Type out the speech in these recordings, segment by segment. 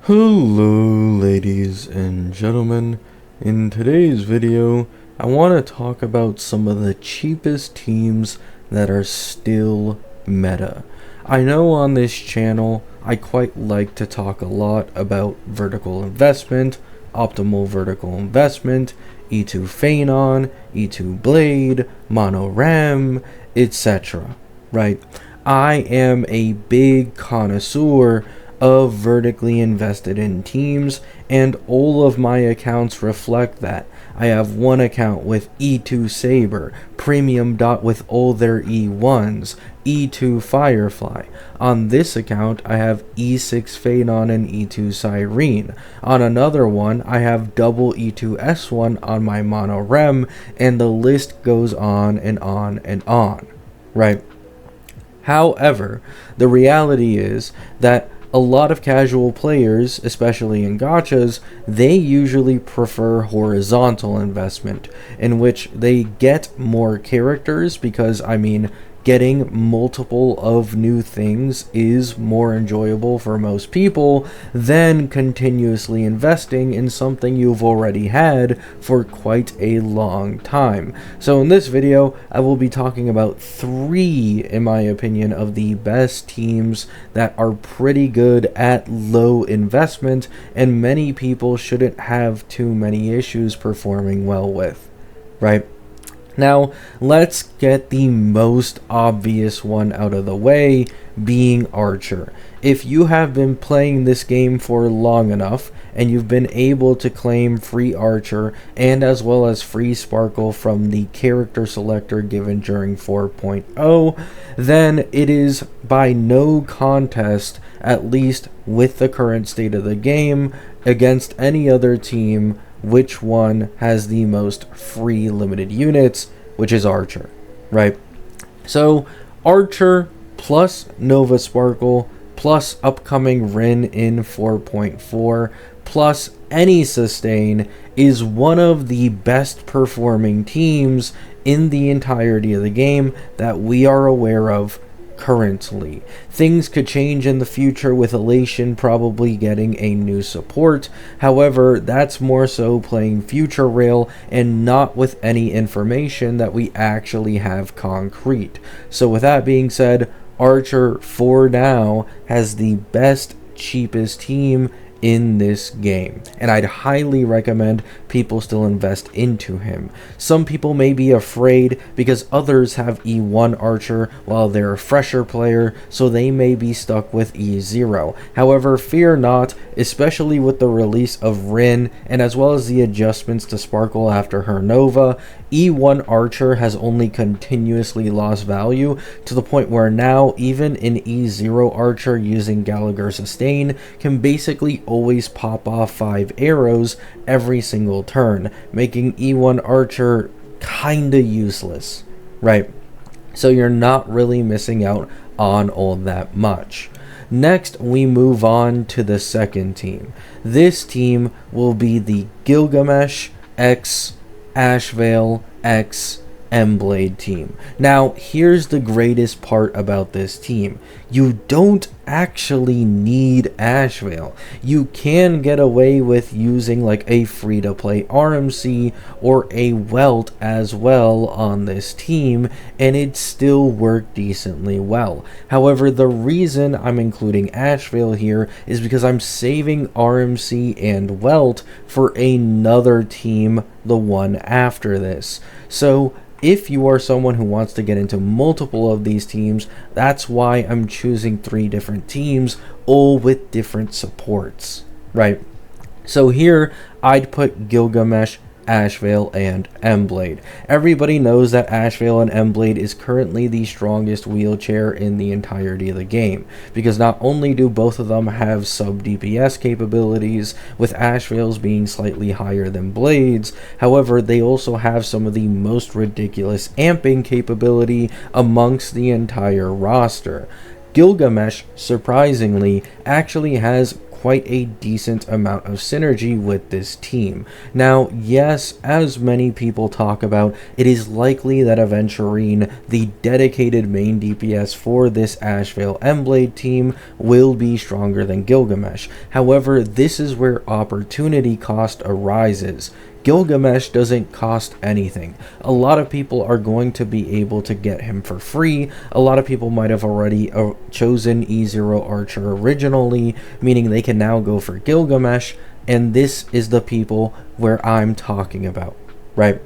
Hello ladies and gentlemen, in today's video I want to talk about some of the cheapest teams that are still meta. I know on this channel I quite like to talk a lot about vertical investment, optimal vertical investment, E2 Phanon, E2 Blade, Mono Ram, etc. Right? I am a big connoisseur of vertically invested in teams, and all of my accounts reflect that. I have one account with E2 Saber, Premium Dot with all their E1s, E2 Firefly. On this account, I have E6 Phanon and E2 Cyrene. On another one, I have double E2 S1 on my Mono Rem, and the list goes on and on and on, right? However, the reality is that a lot of casual players, especially in gachas, they usually prefer horizontal investment, in which they get more characters because, getting multiple of new things is more enjoyable for most people than continuously investing in something you've already had for quite a long time. So in this video, I will be talking about 3, in my opinion, of the best teams that are pretty good at low investment and many people shouldn't have too many issues performing well with, right? Now, let's get the most obvious one out of the way, being Archer. If you have been playing this game for long enough, and you've been able to claim free Archer, and as well as free Sparkle from the character selector given during 4.0, then it is by no contest, at least with the current state of the game, against any other team, which one has the most free limited units, which is Archer, right? So Archer plus Nova Sparkle plus upcoming Rin in 4.4 plus any sustain is one of the best performing teams in the entirety of the game that we are aware of currently. Things could change in the future with Elation probably getting a new support. However, that's more so playing future rail and not with any information that we actually have concrete. So with that being said, Archer for now has the best, cheapest team in this game, and I'd highly recommend people still invest into him. Some people may be afraid because others have E1 Archer while they're a fresher player, so they may be stuck with E0. However, fear not, especially with the release of Rin and as well as the adjustments to Sparkle after her Nova, E1 Archer has only continuously lost value to the point where now even an E0 Archer using Gallagher Sustain can basically always pop off 5 arrows every single turn, making E1 Archer kinda useless, right? So you're not really missing out on all that much. Next, we move on to the second team. This team will be the Gilgamesh X Ashvale X M-Blade team. Now, here's the greatest part about this team. You don't actually need Ashvale. You can get away with using like a free-to-play RMC or a Welt as well on this team, and it still work decently well. However, the reason I'm including Ashvale here is because I'm saving RMC and Welt for another team, the one after this. So if you are someone who wants to get into multiple of these teams, that's why I'm choosing 3 different teams, all with different supports, right? So here, I'd put Gilgamesh, Ashvale, and M-Blade. Everybody knows that Ashvale and M-Blade is currently the strongest wheelchair in the entirety of the game, because not only do both of them have sub-DPS capabilities, with Ashvale's being slightly higher than Blade's, however, they also have some of the most ridiculous amping capability amongst the entire roster. Gilgamesh, surprisingly, actually has quite a decent amount of synergy with this team. Now, yes, as many people talk about, it is likely that Aventurine, the dedicated main DPS for this Ashvale Emblade team, will be stronger than Gilgamesh. However, this is where opportunity cost arises. Gilgamesh doesn't cost anything. A lot of people are going to be able to get him for free. A lot of people might have already chosen E0 Archer originally, meaning they can now go for Gilgamesh, and this is the people where I'm talking about, right?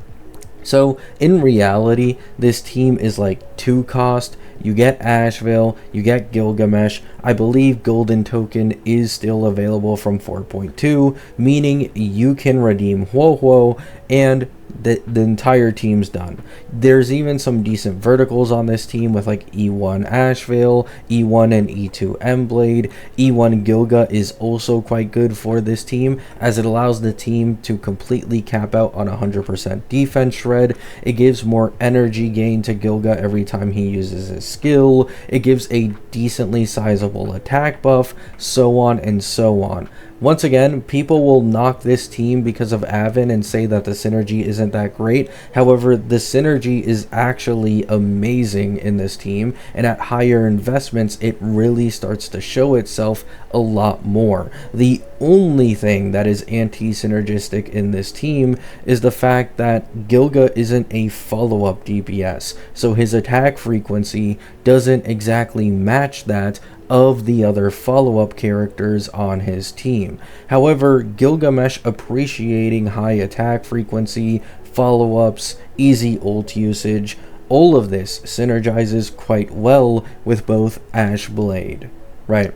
So in reality, this team is like 2 cost. You get Ashvale, you get Gilgamesh. I believe Golden Token is still available from 4.2, meaning you can redeem Huohuo, and the entire team's done. There's even some decent verticals on this team with like E1 Ashvale, E1 and E2 Emblade. E1 Gilga is also quite good for this team, as it allows the team to completely cap out on 100% defense shred. It gives more energy gain to Gilga every time he uses his skill. It gives a decently sizable attack buff, so on and so on. Once again, people will knock this team because of Avon and say that the synergy isn't that great. However, the synergy is actually amazing in this team, and at higher investments, it really starts to show itself a lot more. The only thing that is anti-synergistic in this team is the fact that Gilga isn't a follow-up DPS, so his attack frequency doesn't exactly match that of the other follow-up characters on his team. However, Gilgamesh appreciating high attack frequency, follow-ups, easy ult usage, all of this synergizes quite well with both Ashblade, right?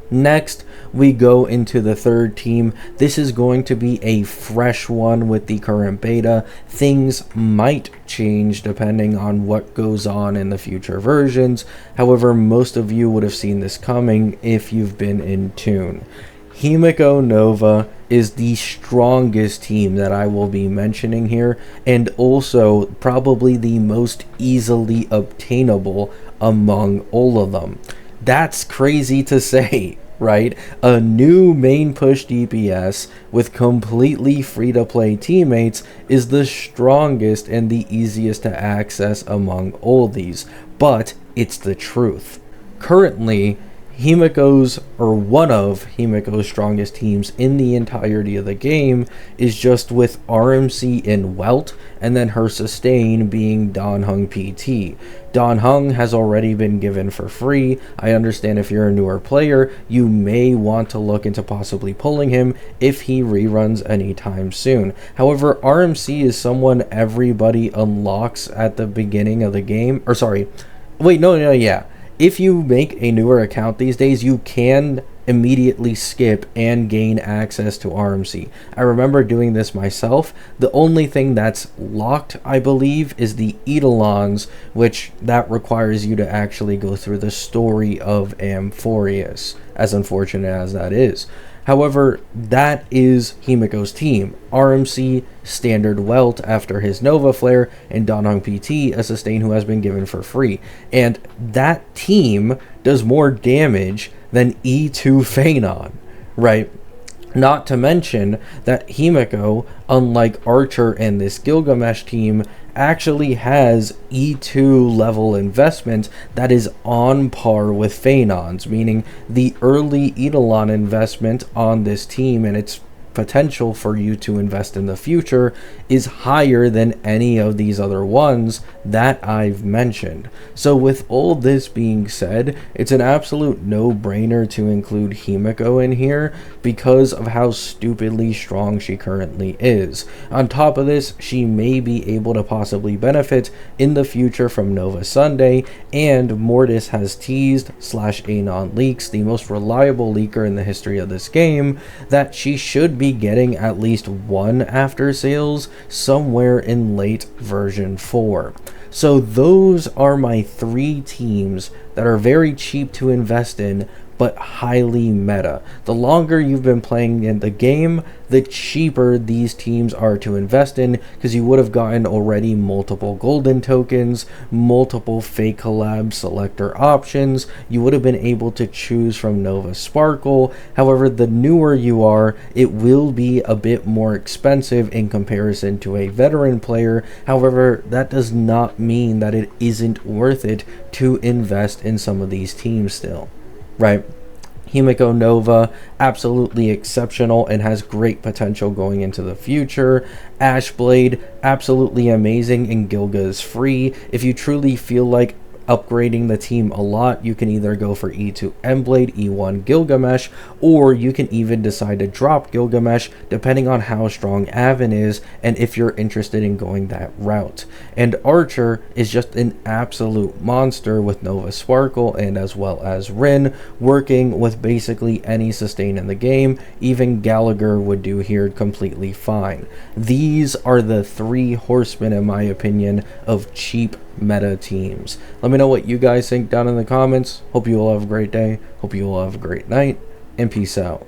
Next, we go into the third team. This is going to be a fresh one with the current beta. Things might change depending on what goes on in the future versions. However, most of you would have seen this coming if you've been in tune. Himiko Nova is the strongest team that I will be mentioning here, and also probably the most easily obtainable among all of them. That's crazy to say, right? A new main push DPS with completely free-to-play teammates is the strongest and the easiest to access among all these, but it's the truth. Currently, Himiko's, or one of Himiko's strongest teams in the entirety of the game is just with RMC in Welt, and then her sustain being Dan Heng PT. Dan Heng has already been given for free. I understand if you're a newer player, you may want to look into possibly pulling him if he reruns anytime soon. However, RMC is someone everybody unlocks at the beginning of the game, or sorry, wait, no, yeah. If you make a newer account these days, you can immediately skip and gain access to RMC. I remember doing this myself. The only thing that's locked, I believe, is the Eidolons, which that requires you to actually go through the story of Amphorius, as unfortunate as that is. However, that is Himiko's team. RMC, standard Welt after his Nova Flare, and Dan Heng PT, a sustain who has been given for free. And that team does more damage than E2 Phanon, right? Not to mention that Himiko, unlike Archer and this Gilgamesh team, actually has E2 level investment that is on par with Phanon's, meaning the early Eidolon investment on this team and its potential for you to invest in the future is higher than any of these other ones that I've mentioned. So with all this being said, it's an absolute no-brainer to include Himiko in here because of how stupidly strong she currently is. On top of this, she may be able to possibly benefit in the future from Nova Sunday, and Mortis has teased / Anon leaks, the most reliable leaker in the history of this game, that she should be getting at least one after sales somewhere in late version 4. So those are my 3 teams that are very cheap to invest in, but highly meta. The longer you've been playing in the game, the cheaper these teams are to invest in, because you would have gotten already multiple golden tokens, multiple fake collab selector options. You would have been able to choose from Nova Sparkle. However, the newer you are, it will be a bit more expensive in comparison to a veteran player. However, that does not mean that it isn't worth it to invest in some of these teams still, right? Himiko Nova, absolutely exceptional and has great potential going into the future. Ashblade, absolutely amazing, and Gilga is free. If you truly feel like upgrading the team a lot, you can either go for E2 Mblade, E1 Gilgamesh, or you can even decide to drop Gilgamesh depending on how strong Avon is and if you're interested in going that route. And Archer is just an absolute monster with Nova Sparkle and as well as Rin, working with basically any sustain in the game. Even Gallagher would do here completely fine. These are the three horsemen, in my opinion, of cheap meta teams. Let me know what you guys think down in the comments. Hope you all have a great day. Hope you all have a great night, and peace out.